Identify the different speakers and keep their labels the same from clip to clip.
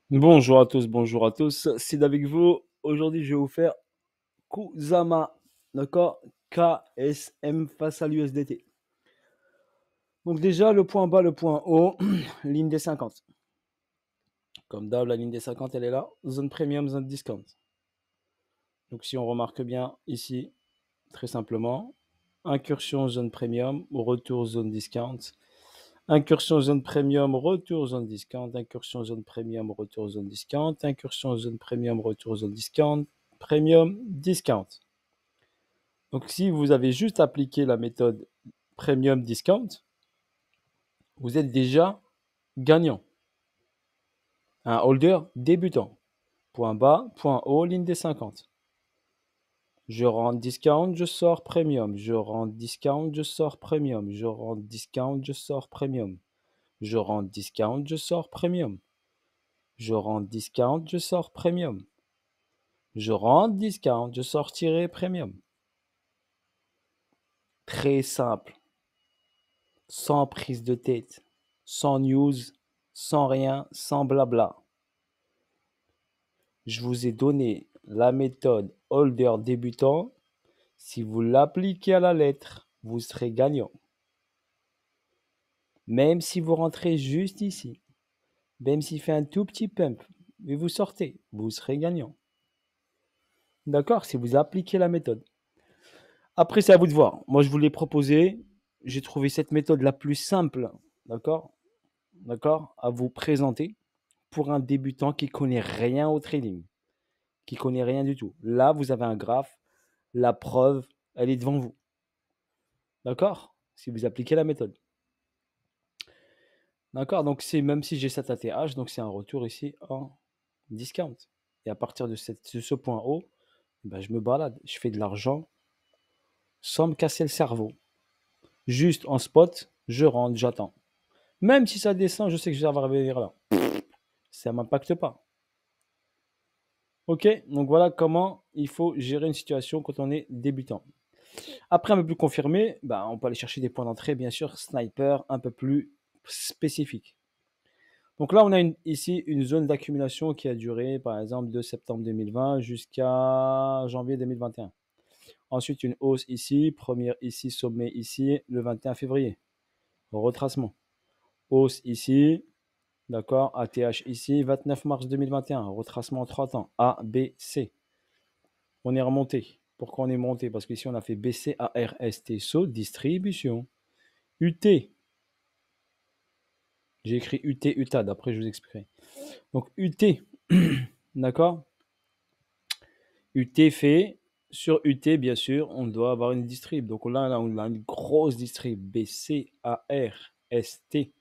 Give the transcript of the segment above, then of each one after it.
Speaker 1: Bonjour à tous, c'est avec vous. Aujourd'hui, je vais vous faire Kusama, d'accord? KSM face à l'USDT. Donc déjà, le point bas, le point haut, ligne des 50. Comme d'hab, la ligne des 50, elle est là. Zone premium, zone discount. Donc si on remarque bien ici, très simplement, incursion zone premium, retour zone discount. Incursion zone premium, retour zone discount. Incursion zone premium, retour zone discount. Incursion zone premium, retour zone discount. Premium, discount. Donc, si vous avez juste appliqué la méthode Premium Discount, vous êtes déjà gagnant. Un holder débutant. Point bas, point haut, ligne des 50. Je rentre discount, je sors premium. Je rentre discount, je sors premium. Je rentre discount, je sors premium. Je rentre discount, je sors premium. Je rentre discount, je sors premium. Je rentre discount, je sortirai premium. Très simple. Sans prise de tête. Sans news. Sans rien. Sans blabla. Je vous ai donné la méthode holder débutant. Si vous l'appliquez à la lettre, vous serez gagnant. Même si vous rentrez juste ici, même s'il fait un tout petit pump, et vous sortez, vous serez gagnant. D'accord? Si vous appliquez la méthode. Après, c'est à vous de voir. Moi, je vous l'ai proposé. J'ai trouvé cette méthode la plus simple, d'accord? D'accord? À vous présenter pour un débutant qui connaît rien au trading, qui connaît rien du tout. Là, vous avez un graphe. La preuve, elle est devant vous. D'accord? Si vous appliquez la méthode. D'accord? Donc, c'est même si j'ai cet ATH, donc c'est un retour ici en discount. Et à partir de ce point haut, ben, je me balade. Je fais de l'argent sans me casser le cerveau. Juste en spot, je rentre, j'attends. Même si ça descend, je sais que je vais revenir là. Ça ne m'impacte pas. Ok? Donc, voilà comment il faut gérer une situation quand on est débutant. Après, un peu plus confirmé, ben, on peut aller chercher des points d'entrée, bien sûr, sniper, un peu plus spécifique. Donc là, on a ici une zone d'accumulation qui a duré, par exemple, de septembre 2020 jusqu'à janvier 2021. Ensuite, une hausse ici, première ici, sommet ici, le 21 février. Retracement. Hausse ici, d'accord, ATH ici, 29 mars 2021. Retracement en 3 temps, A, B, C. On est remonté. Pourquoi on est monté? Parce qu'ici, on a fait BC, AR, ST, SO, distribution. UT. J'ai écrit UT, UTAD, après je vous expliquerai. Donc UT, d'accord? UT fait, sur UT, bien sûr, on doit avoir une distrib. Donc là, on a une grosse distrib. BC, AR, ST,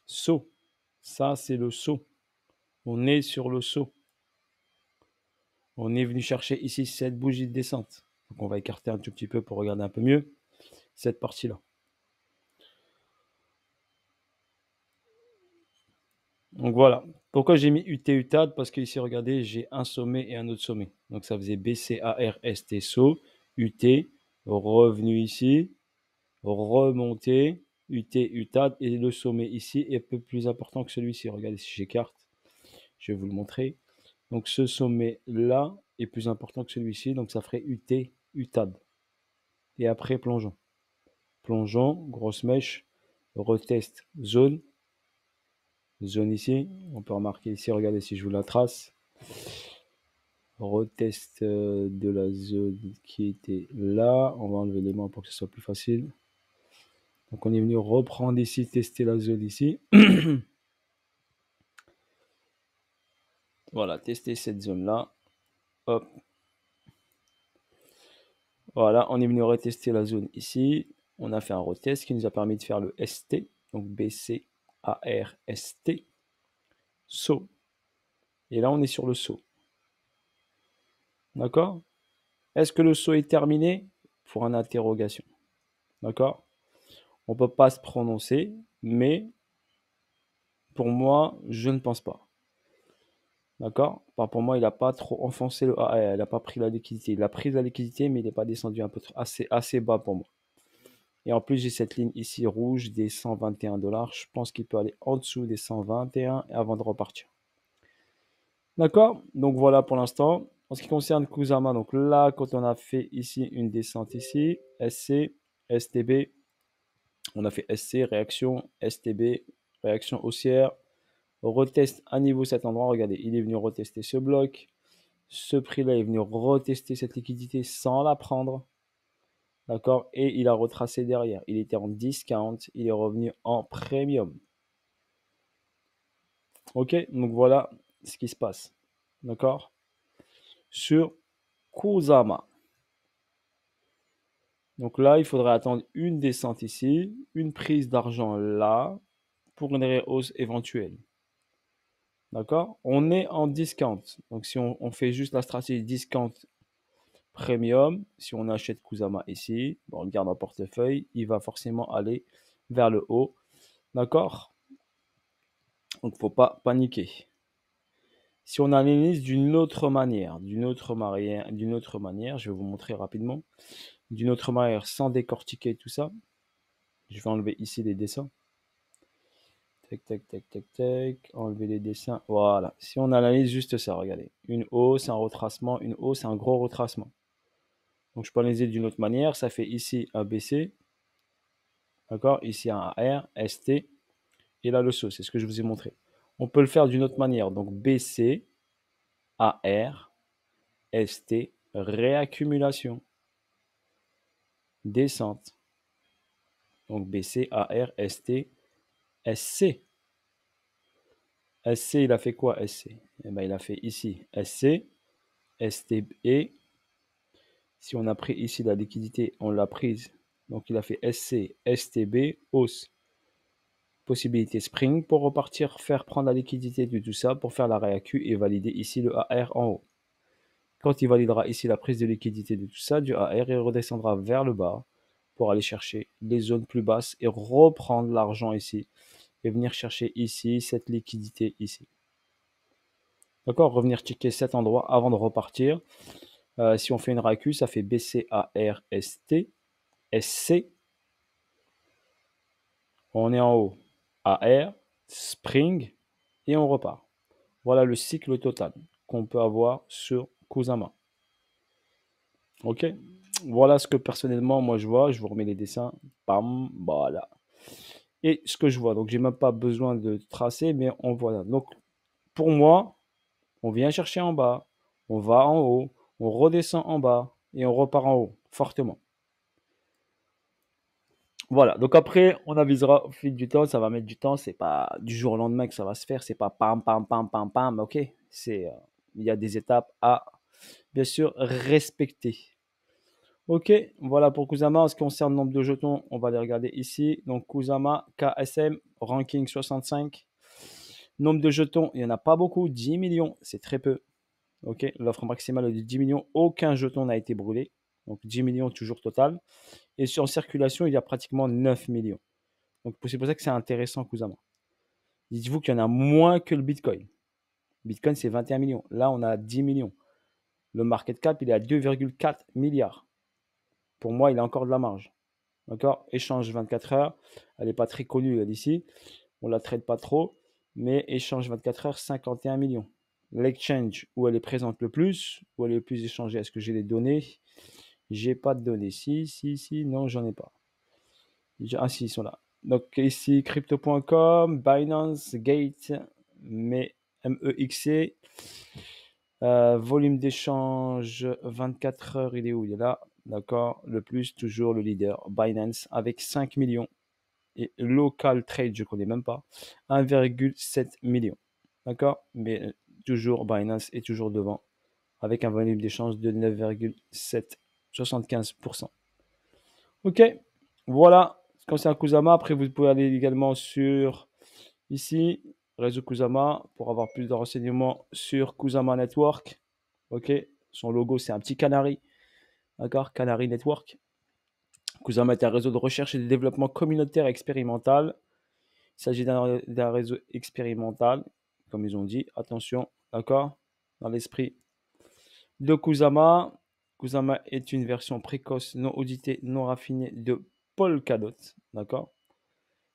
Speaker 1: SO. Ça, c'est le SO. On est sur le SO. On est venu chercher ici cette bougie de descente. Donc on va écarter un tout petit peu pour regarder un peu mieux cette partie-là. Donc voilà. Pourquoi j'ai mis UT UTAD? Parce qu'ici, regardez, j'ai un sommet et un autre sommet. Donc ça faisait BC, AR, ST, SO, UT, revenu ici, remonter, UT, UTAD, et le sommet ici est un peu plus important que celui-ci. Regardez si j'écarte, je vais vous le montrer. Donc ce sommet-là est plus important que celui-ci, donc ça ferait UT, UTAD. Et après, plongeons. Plongeons, grosse mèche, retest zone. Zone ici, on peut remarquer ici, regardez si je vous la trace. Retest de la zone qui était là. On va enlever les mains pour que ce soit plus facile. Donc on est venu reprendre ici, tester la zone ici. Voilà, tester cette zone-là. Hop. Voilà, on est venu retester la zone ici. On a fait un retest qui nous a permis de faire le ST. Donc BC, AR, ST. SO. Et là, on est sur le saut. D'accord? Est-ce que le saut est terminé? Pour une interrogation. D'accord? On ne peut pas se prononcer, mais pour moi, je ne pense pas. D'accord? Pour moi, il n'a pas trop enfoncé le AA, il n'a pas pris la liquidité. Il a pris la liquidité, mais il n'est pas descendu un peu assez bas pour moi. Et en plus, j'ai cette ligne ici rouge des 121 $. Je pense qu'il peut aller en dessous des 121 avant de repartir. D'accord? Donc voilà pour l'instant. En ce qui concerne Kusama, donc là, quand on a fait ici une descente ici, SC, STB, on a fait SC, réaction, STB, réaction haussière, retest à niveau cet endroit. Regardez, il est venu retester ce bloc. Ce prix-là est venu retester cette liquidité sans la prendre. D'accord? Et il a retracé derrière. Il était en discount. Il est revenu en premium. Ok? Donc voilà ce qui se passe. D'accord? Sur Kusama. Donc là, il faudrait attendre une descente ici, une prise d'argent là, pour une hausse éventuelle. D'accord? On est en discount. Donc si on fait juste la stratégie discount premium, si on achète Kusama ici, on le garde en portefeuille, il va forcément aller vers le haut. D'accord? Donc il ne faut pas paniquer. Si on analyse d'une autre manière, je vais vous montrer rapidement, d'une autre manière, sans décortiquer tout ça, je vais enlever ici les dessins. Tac, tac, tac, tac, tac, enlever les dessins. Voilà. Si on analyse juste ça, regardez. Une hausse, un retracement, une hausse, un gros retracement. Donc je peux analyser d'une autre manière. Ça fait ici un BC. D'accord? Ici un AR, ST. Et là le saut, c'est ce que je vous ai montré. On peut le faire d'une autre manière. Donc BC, AR, ST, réaccumulation, descente. Donc BC, AR, ST, SC. SC, il a fait quoi SC? Eh bien, il a fait ici SC, STB. Si on a pris ici la liquidité, on l'a prise. Donc il a fait SC, STB, hausse. Possibilité spring pour repartir, faire prendre la liquidité de tout ça pour faire la réacu et valider ici le AR en haut. Quand il validera ici la prise de liquidité de tout ça, du AR, il redescendra vers le bas pour aller chercher les zones plus basses et reprendre l'argent ici et venir chercher ici cette liquidité ici. D'accord? Revenir checker cet endroit avant de repartir. Si on fait une réacu, ça fait BCARST, SC. On est en haut. AR, spring et on repart. Voilà le cycle total qu'on peut avoir sur Kusama. Ok? Voilà ce que personnellement moi je vois. Je vous remets les dessins. Bam, voilà. Et ce que je vois. Donc j'ai même pas besoin de tracer, mais on voit là. Donc pour moi, on vient chercher en bas, on va en haut, on redescend en bas et on repart en haut fortement. Voilà, donc après, on avisera au fil du temps, ça va mettre du temps, c'est pas du jour au lendemain que ça va se faire, c'est pas pam, pam, pam, pam, pam, ok, il y a des étapes à, bien sûr, respecter. Ok, voilà pour Kusama, en ce qui concerne le nombre de jetons, on va les regarder ici, donc Kusama, KSM, ranking 65, nombre de jetons, il n'y en a pas beaucoup, 10 millions, c'est très peu, ok, l'offre maximale est de 10 millions, aucun jeton n'a été brûlé, donc 10 millions toujours total, et sur circulation, il y a pratiquement 9 millions. Donc c'est pour ça que c'est intéressant Kusama. Dites-vous qu'il y en a moins que le Bitcoin. Bitcoin, c'est 21 millions. Là, on a 10 millions. Le market cap, il est à 2,4 milliards. Pour moi, il a encore de la marge. D'accord? Échange 24 heures. Elle n'est pas très connue, elle, ici. On ne la traite pas trop. Mais échange 24 heures, 51 millions. L'exchange où elle est présente le plus, où elle est le plus échangée. Est-ce que j'ai les données? J'ai pas de données. Si. Non, j'en ai pas. Ah, si, ils sont là. Donc ici, crypto.com, Binance, Gate, MEXC. Volume d'échange 24 heures, il est où? Il est là. D'accord. Le plus, toujours le leader, Binance, avec 5 millions. Et local trade, je ne connais même pas, 1,7 million. D'accord. Mais toujours Binance est toujours devant, avec un volume d'échange de 9,7, 75%. Ok. Voilà. Quand c'est un Kusama, après vous pouvez aller également sur ici, réseau Kusama, pour avoir plus de renseignements sur Kusama Network. Ok, son logo c'est un petit canari, d'accord, Canary Network. Kusama est un réseau de recherche et de développement communautaire et expérimental. Il s'agit d'un réseau expérimental, comme ils ont dit, attention, d'accord, dans l'esprit de Kusama. Kusama est une version précoce, non auditée, non raffinée de Polkadot, d'accord.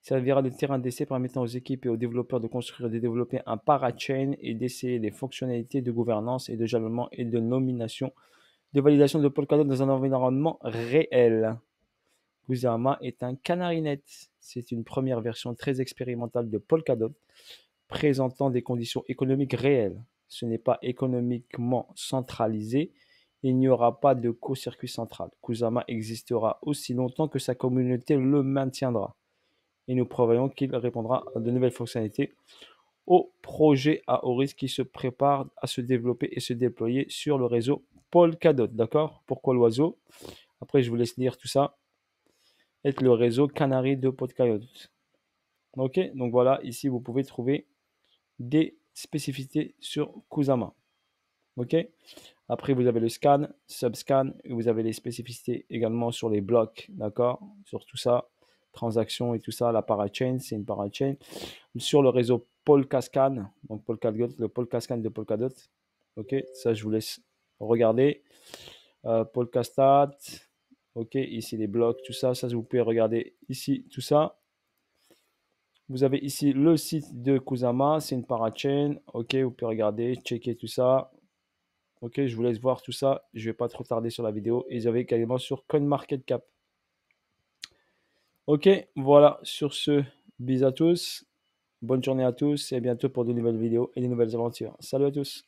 Speaker 1: servira de terrain d'essai permettant aux équipes et aux développeurs de construire et de développer un parachain et d'essayer les fonctionnalités de gouvernance et de jalonnement et de nomination de validation de Polkadot dans un environnement réel. Kusama est un canarinet. C'est une première version très expérimentale de Polkadot présentant des conditions économiques réelles. Ce n'est pas économiquement centralisé. Il n'y aura pas de co-circuit central. Kusama existera aussi longtemps que sa communauté le maintiendra. Et nous prévoyons qu'il répondra à de nouvelles fonctionnalités au projet à haut risque qui se prépare à se développer et se déployer sur le réseau Polkadot. D'accord? Pourquoi l'oiseau? Après, je vous laisse lire tout ça. Être le réseau Canary de Polkadot. Ok, donc voilà, ici vous pouvez trouver des spécificités sur Kusama. Ok, après vous avez le scan, subscan, et vous avez les spécificités également sur les blocs, d'accord, sur tout ça, transactions et tout ça. La parachain, c'est une parachain. Sur le réseau Polkascan, donc Polkadot, le Polkascan de Polkadot. Ok, ça je vous laisse regarder. Polkastat, ok, ici les blocs, tout ça, ça vous pouvez regarder ici, tout ça. Vous avez ici le site de Kusama, c'est une parachain. Ok, vous pouvez regarder, checker tout ça. Ok, je vous laisse voir tout ça. Je ne vais pas trop tarder sur la vidéo. Et j'avais également sur CoinMarketCap. Ok, voilà. Sur ce, bisous à tous. Bonne journée à tous et à bientôt pour de nouvelles vidéos et de nouvelles aventures. Salut à tous.